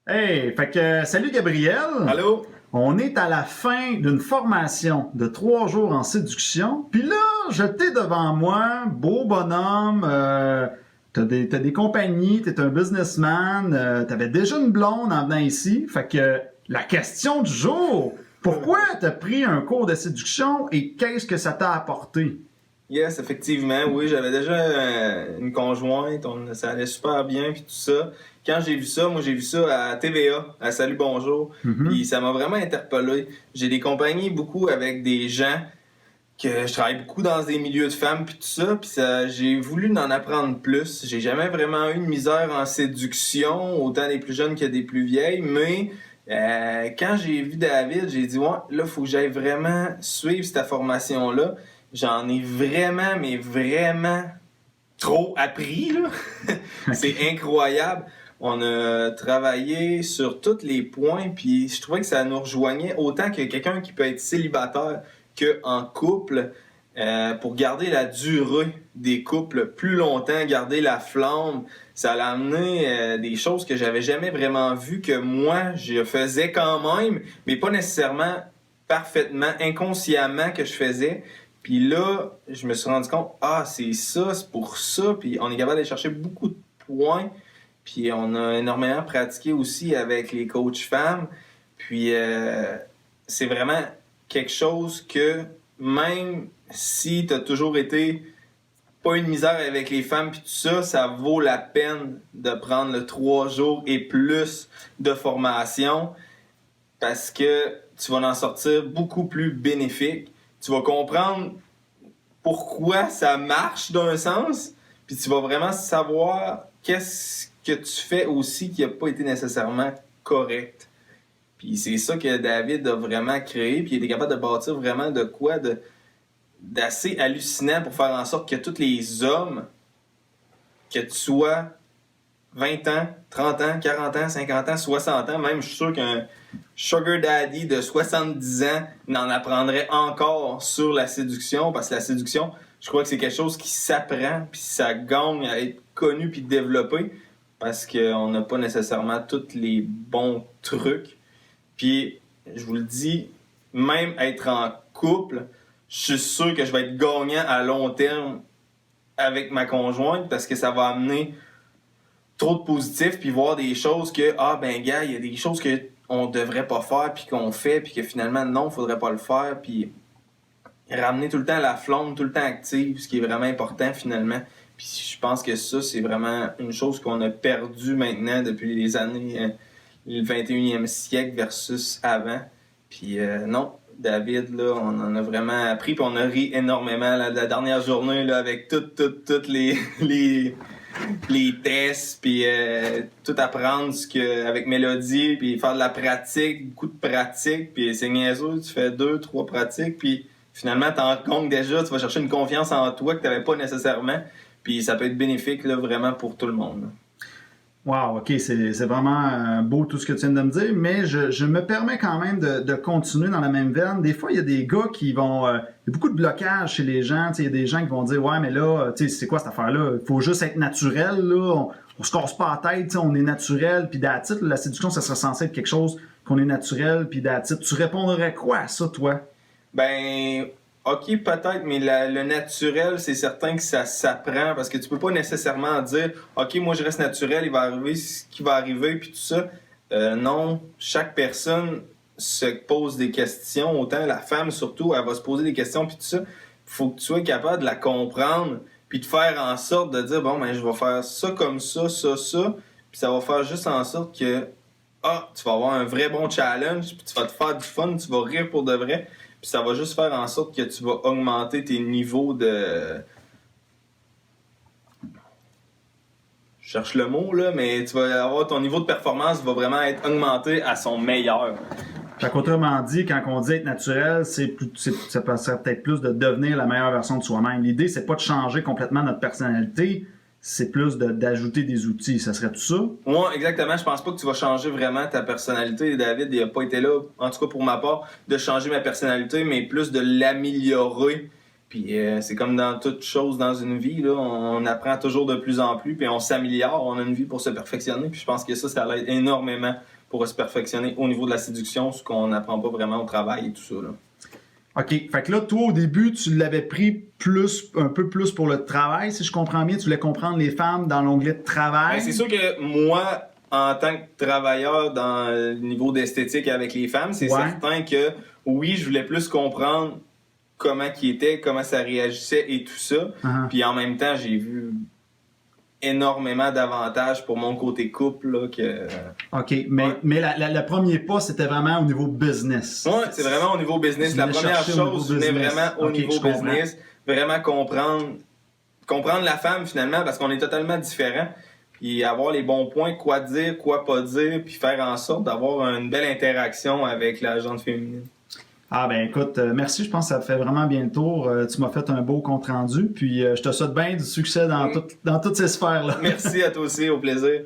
Hey, fait que salut Gabriel. Allô? On est à la fin d'une formation de 3 jours en séduction. Puis là, je t'ai devant moi, beau bonhomme, t'as des compagnies, t'es un businessman, t'avais déjà une blonde en venant ici. Fait que la question du jour, pourquoi t'as pris un cours de séduction et qu'est-ce que ça t'a apporté? Yes, effectivement, oui, j'avais déjà une conjointe, ça allait super bien, puis tout ça. Quand j'ai vu ça, moi j'ai vu ça à TVA, à Salut Bonjour, puis Mhm. ça m'a vraiment interpellé. J'ai des compagnies beaucoup avec des gens que je travaille beaucoup dans des milieux de femmes, puis tout ça, puis ça, j'ai voulu en apprendre plus. J'ai jamais vraiment eu de misère en séduction, autant des plus jeunes que des plus vieilles, mais quand j'ai vu David, j'ai dit, ouais, là, faut que j'aille vraiment suivre cette formation-là. J'en ai vraiment, mais vraiment trop appris, là. C'est OK. incroyable. On a travaillé sur tous les points, puis je trouvais que ça nous rejoignait autant que quelqu'un qui peut être célibataire qu'en couple, pour garder la durée des couples plus longtemps, garder la flamme. Ça a amené des choses que j'avais jamais vraiment vues, que moi, je faisais quand même, mais pas nécessairement parfaitement, inconsciemment que je faisais. Puis là, je me suis rendu compte, ah, c'est ça, c'est pour ça. Puis on est capable d'aller chercher beaucoup de points. Puis on a énormément pratiqué aussi avec les coachs femmes. Puis c'est vraiment quelque chose que même si tu as toujours été pas une misère avec les femmes puis tout ça, ça vaut la peine de prendre le 3 jours et plus de formation parce que tu vas en sortir beaucoup plus bénéfique. Tu vas comprendre pourquoi ça marche d'un sens, puis tu vas vraiment savoir qu'est-ce que tu fais aussi qui n'a pas été nécessairement correct. Puis c'est ça que David a vraiment créé, puis il était capable de bâtir vraiment de quoi d'assez hallucinant pour faire en sorte que tous les hommes, que tu sois 20 ans, 30 ans, 40 ans, 50 ans, 60 ans, même je suis sûr qu'un sugar daddy de 70 ans n'en apprendrait encore sur la séduction, parce que la séduction, je crois que c'est quelque chose qui s'apprend, puis ça gagne à être connu puis développé, parce qu'on n'a pas nécessairement tous les bons trucs. Puis, je vous le dis, même être en couple, je suis sûr que je vais être gagnant à long terme avec ma conjointe, parce que ça va amener trop de positif puis voir des choses que ah ben gars, il y a des choses que on devrait pas faire puis qu'on fait puis que finalement non, faudrait pas le faire puis ramener tout le temps la flamme, tout le temps active, ce qui est vraiment important finalement. Puis je pense que ça c'est vraiment une chose qu'on a perdu maintenant depuis les années le 21e siècle versus avant. Puis non, David, là, on en a vraiment appris, puis on a ri énormément la dernière journée là, avec toutes les tests, puis tout apprendre avec Mélodie, puis faire de la pratique, beaucoup de pratique, puis c'est niaiseux, tu fais 2, 3 pratiques, puis finalement, t'en rends compte déjà, tu vas chercher une confiance en toi que t'avais pas nécessairement, puis ça peut être bénéfique là, vraiment pour tout le monde. Là. Wow, OK, c'est vraiment beau tout ce que tu viens de me dire, mais je me permets quand même de continuer dans la même veine. Des fois, il y a des gars qui vont... il y a beaucoup de blocages chez les gens. Il y a des gens qui vont dire, ouais, mais là, c'est quoi cette affaire-là? Il faut juste être naturel, là. On se casse pas la tête, on est naturel, puis d'attitude, la séduction, ça serait censé être quelque chose qu'on est naturel, puis d'attitude. Tu répondrais quoi à ça, toi? Ben, ok, peut-être, mais le naturel, c'est certain que ça s'apprend parce que tu peux pas nécessairement dire, ok, moi je reste naturel, il va arriver ce qui va arriver, puis tout ça. Non, chaque personne se pose des questions, autant la femme surtout, elle va se poser des questions, puis tout ça. Faut que tu sois capable de la comprendre, puis de faire en sorte de dire, bon, ben, je vais faire ça comme ça, puis ça va faire juste en sorte que, ah, tu vas avoir un vrai bon challenge, puis tu vas te faire du fun, tu vas rire pour de vrai. Puis ça va juste faire en sorte que tu vas augmenter tes niveaux de. Je cherche le mot là, mais tu vas avoir ton niveau de performance va vraiment être augmenté à son meilleur. Fait qu'autrement dit, quand on dit être naturel, ça passerait peut-être plus de devenir la meilleure version de soi-même. L'idée, c'est pas de changer complètement notre personnalité, c'est plus d'ajouter des outils. Ça serait tout ça? Moi, exactement, je pense pas que tu vas changer vraiment ta personnalité. David, il a pas été là, en tout cas pour ma part, de changer ma personnalité, mais plus de l'améliorer. Puis c'est comme dans toute chose dans une vie, là, on apprend toujours de plus en plus, puis on s'améliore, on a une vie pour se perfectionner. Puis je pense que ça l'aide énormément pour se perfectionner au niveau de la séduction, ce qu'on n'apprend pas vraiment au travail et tout ça. Là. OK. Fait que là, toi, au début, tu l'avais pris un peu plus pour le travail, si je comprends bien. Tu voulais comprendre les femmes dans l'onglet de travail. Ben, c'est sûr que moi, en tant que travailleur dans le niveau d'esthétique avec les femmes, c'est certain que oui, je voulais plus comprendre comment qui était, comment ça réagissait et tout ça. Puis en même temps, j'ai vu énormément d'avantages pour mon côté couple. Là, que... OK, mais le premier pas, c'était vraiment au niveau business. Oui, c'est vraiment au niveau business. La première chose venait vraiment au niveau business. Vraiment comprendre la femme finalement, parce qu'on est totalement différents. Puis avoir les bons points, quoi dire, quoi pas dire, puis faire en sorte d'avoir une belle interaction avec la gente féminine. Ah ben écoute, merci, je pense que ça fait vraiment bien le tour. Tu m'as fait un beau compte rendu, puis je te souhaite bien du succès dans toutes ces sphères-là. Merci à toi aussi, au plaisir.